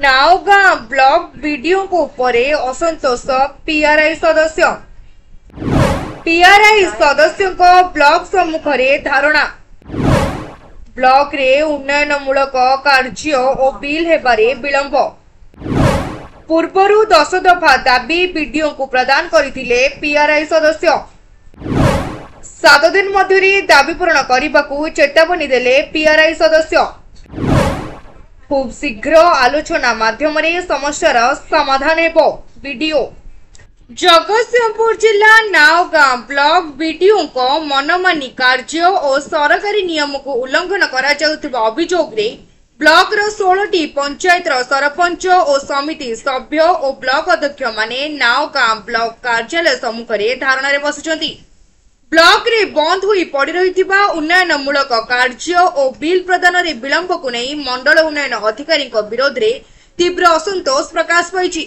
नावगां block video उपरे असंतोष PRI सदस्य ब्लॉक सम्मुख धारणा ब्लॉक रे उन्नयनमूलक कार्य और बिल हेबारे विलंब पूर्वरु 10 दफा दाबी वीडियो को प्रदान करथिले पीआरआई सदस्य 7 दिन मध्य दाबी पूरण करने को चेतावनी देले पीआरआई सदस्य खूब शीघ्र आलोचना माध्यम समस्यार समाधान हेबो वीडियो जगतसिंहपुर जिला नावगां ब्लॉक वीडियो को मनमानी कार्य और सरकारी नियम को उल्लंघन करा जाउथिबा अभियोग रे ब्लॉक रो 16टी पंचायत रो सरपंच और समिति सभ्य और ब्लॉक अध्यक्ष माने नावगां ब्लॉक कार्यालय सम्मुख रे धारणा रे बसिचंती। ब्लॉक रे बंद हुई पड़ी रहिथिबा उन्नयनमूलक कार्य और बिल प्रदान रे विलंब को नहीं मंडल उन्नयन अधिकारी विरोध रे तीव्र असंतोष प्रकाश पाइछि।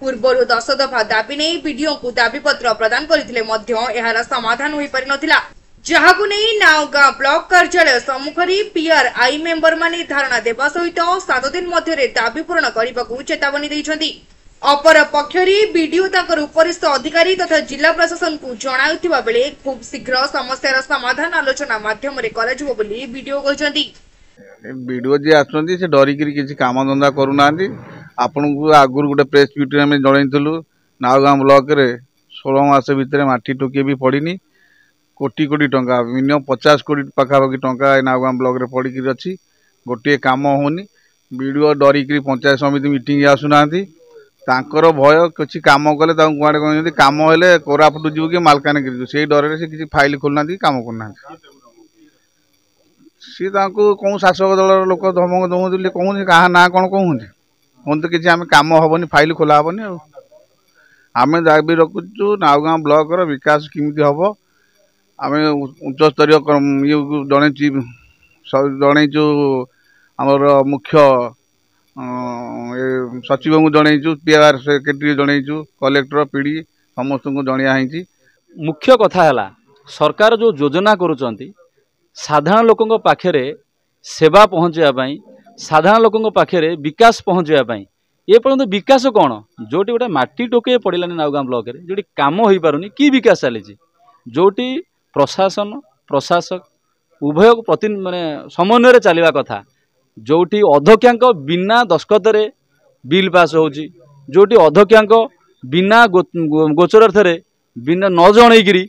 पूर्वरु 10 दफा दाबी नहीं वीडियो को दाबीपत्र प्रदान करथिले मध्य एहार समाधान होई पारि नथिला, जहाकु नहीं नावगां ब्लॉक कार्यालय सम्मुख रे पीआरआई मेंबर माने धारणा देबा सहित 7 दिन मध्य दाबी पूर्ण करने चेतावनी दैछंती। अपर पक्षरे वीडियो ताकर उपरिस्थ अधिकारी तथा जिला प्रशासन को जणाउथिबा बेले खूब शीघ्र समस्यार समाधान आलोचना माध्यम रे कराजिबो बोली वीडियो कहचंती। वीडियो जे आछंती से डरी करी किछि काम धंदा करू नांदी। आपन को आगुर गुटे प्रेस मीटिंग में जणाइथलु नावगां ब्लॉक रे 16 मास भितर माटी टोके भी पड़ीनी कोटी कोटी टंका मिनिमम 50 कोटी पाखापाखि टंका नावगां ब्लॉक रे पड़ी कि अछि। गोटे काम होनी वीडियो डरी करी पंचायत समिति मीटिंग आसु नांदी। तांकर भय किसी कम कले कुआड़े कहते कम हेले कोरापुट जीव कि मालकानगिरी से डर से किसी फाइल खोलना कम करना सी कौन शासक दल लोक धमक दौले कहते क्या ना कौन कहते कहते किसी आम कम हेनी फाइल खोला हेनी आम दाबी रखुचु नावगां ब्लॉक विकास किमिति हम आम उच्च स्तरीय जनईचु आमर मुख्य सचिव को जनईचु पीआर सेक्रेटरी जनईचु कलेक्टर पीडी समस्त को जनाई। मुख्य कथा है सरकार जो योजना करुँच साधारण लोकों पाखे सेवा पहुँचापी साधारण लोकों पाखे विकास पहुँचापी ये पर्यंत विकास कौन जोटी गोटे माटी टोके पड़ानी नावगां ब्लॉक रे जोटी काम हो पारुनी कि विकास चली जोटी प्रशासन प्रशासक उभय प्रति माने समन्वय चलवा कथा जोटी अध्यक्षा बिना दस्खत बिल पास होची जोटी अध्यक्षा बिना गोचर अर्थरे बिना न जनईकरी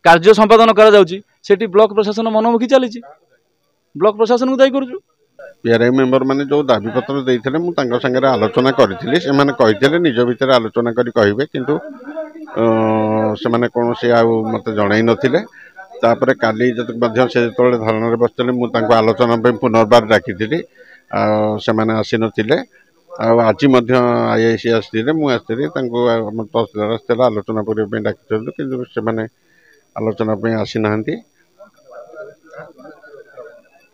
कार्य संपादन करा जाउची सेठी ब्लॉक प्रशासन मनमुखी चली ब्लॉक प्रशासन को दायी करूँ। पीआरआई मेंबर माने जो दाबी पत्र देइथिले मु तांको संगे आलोचना करथिले से माने कहिथिले निज भितर आलोचना करी कहिबे किंतु से माने कोन से आ मते जणाई नथिले। तापरे काली जत मध्य से तोळे धारणा रे बसतले मु तांको आलोचना पे पुनर्बार डाकिथिली से माने आसी नथिले आज आईआईसी आसते मुझे तहसीलदार आलोचना करने डाकी कि से आलोचना आसी ना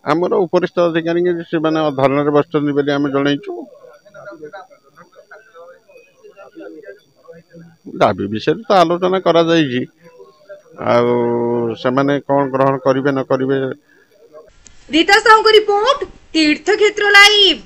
आमर उपरिस्थ अधिकारी से धरना बस आम जनईचु दाबी विषय तो आलोचना करा कौन ग्रहण करेंगे न करेंगे। रीता साहू को रिपोर्ट तीर्थक्षेत्र लाइव।